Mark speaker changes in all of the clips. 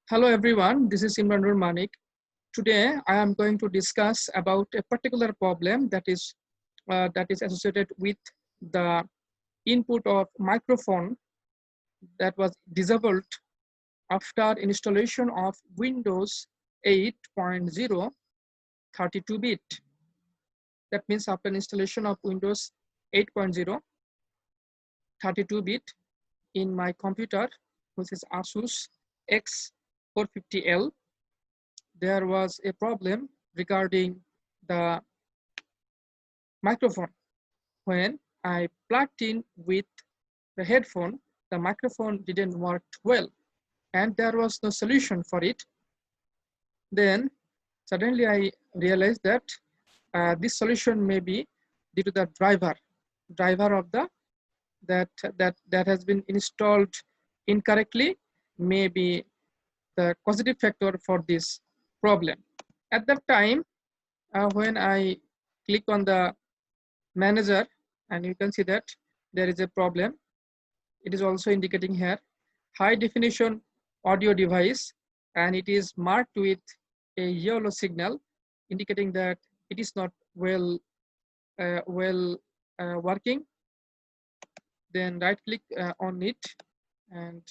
Speaker 1: Hello everyone, this is Imran Manik. Today I am going to discuss about a particular problem that is associated with the input of microphone that was disabled after installation of Windows 8.0 32-bit. That means after installation of Windows 8.0 32-bit in my computer, which is ASUS X450 L, there was a problem regarding the microphone. When I plugged in with the headphone, the microphone didn't work well and there was no solution for it. Then suddenly I realized that this solution may be due to the driver of the that has been installed incorrectly, may be the causative factor for this problem. At that time, when I click on the manager, and you can see that there is a problem. It is also indicating here high definition audio device, and it is marked with a yellow signal indicating that it is not well working. Then right click on it and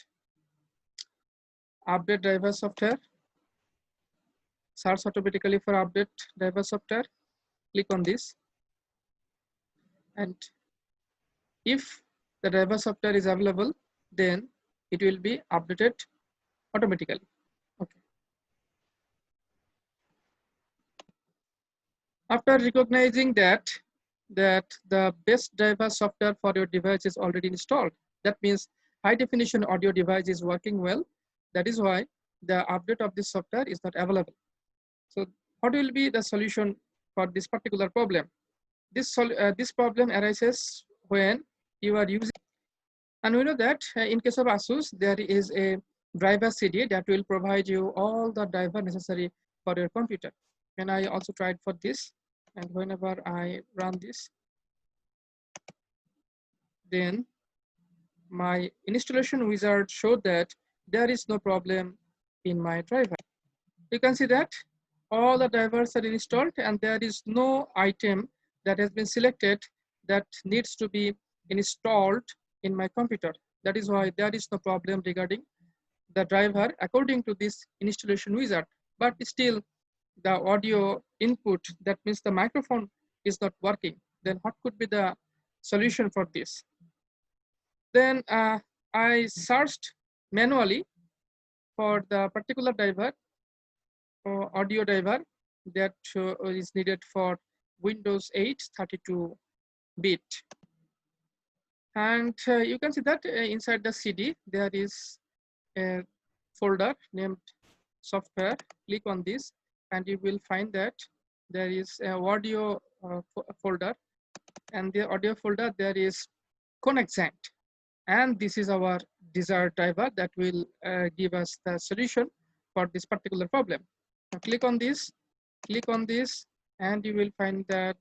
Speaker 1: update driver software. Search automatically for update driver software. Click on this, and if the driver software is available, then it will be updated automatically. Okay. After recognizing that the best driver software for your device is already installed, that means high definition audio device is working well. That is why the update of this software is not available. So what will be the solution for this particular problem? This problem arises when you are using, and we know that in case of ASUS, there is a driver CD that will provide you all the driver necessary for your computer. And I also tried for this, and whenever I run this, then my installation wizard showed that there is no problem in my driver. You can see that all the drivers are installed and there is no item that has been selected that needs to be installed in my computer. That is why there is no problem regarding the driver according to this installation wizard. But still the audio input, that means the microphone, is not working. Then what could be the solution for this? Then I searched manually for the particular driver, audio driver that is needed for Windows 8 32-bit. And you can see that inside the CD, there is a folder named software. Click on this and you will find that there is a audio folder, and the audio folder there is Conexant. And this is our desired driver that will give us the solution for this particular problem. Now click on this, and you will find that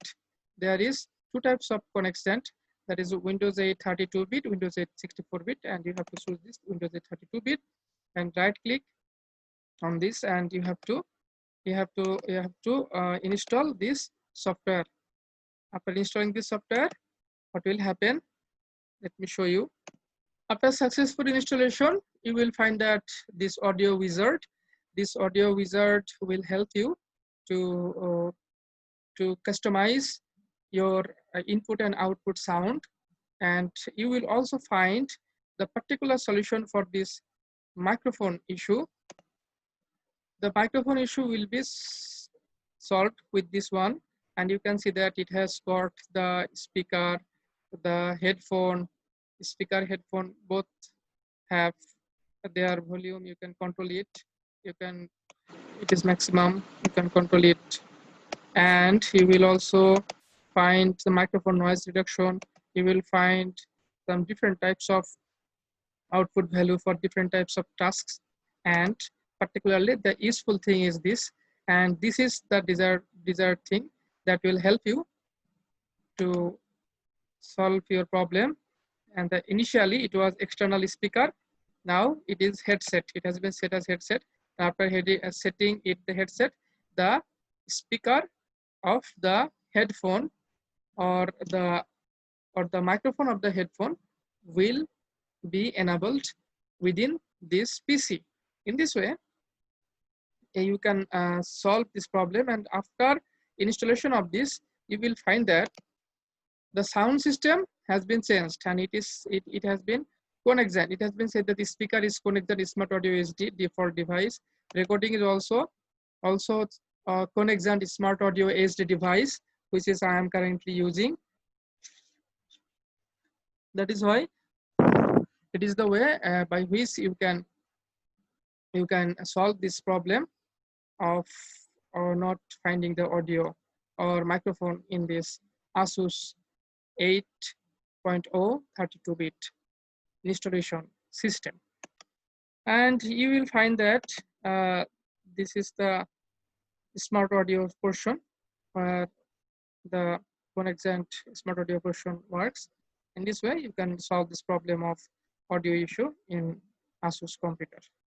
Speaker 1: there is two types of Conexant. That is Windows 8 32-bit, Windows 8 64-bit, and you have to choose this Windows 8 32-bit, and right click on this, and you have to install this software. After installing this software, what will happen? Let me show you. After successful installation, you will find that this audio wizard will help you to customize your input and output sound, and you will also find the particular solution for this microphone issue. The microphone issue will be solved with this one, and you can see that it has got the speaker, the headphone, headphone, both have their volume. You can control it. It is maximum, you can control it. And you will also find the microphone noise reduction. You will find some different types of output value for different types of tasks. And particularly the useful thing is this, and this is the desired thing that will help you to solve your problem. And initially it was external speaker, now it is headset. It has been set as headset. After setting it the headset, the speaker of the headphone or the microphone of the headphone will be enabled within this PC. In this way, you can solve this problem, and after installation of this, you will find that the sound system has been changed, and it has been Conexant. It has been said that the speaker is Conexant Smart Audio HD default device. Recording is also Conexant Smart Audio HD device, which is I am currently using. That is why it is the way by which you can solve this problem of or not finding the audio or microphone in this ASUS 8.0 32-bit installation system. And you will find that this is the smart audio portion where the Conexant smart audio portion works. In this way, you can solve this problem of audio issue in ASUS computer.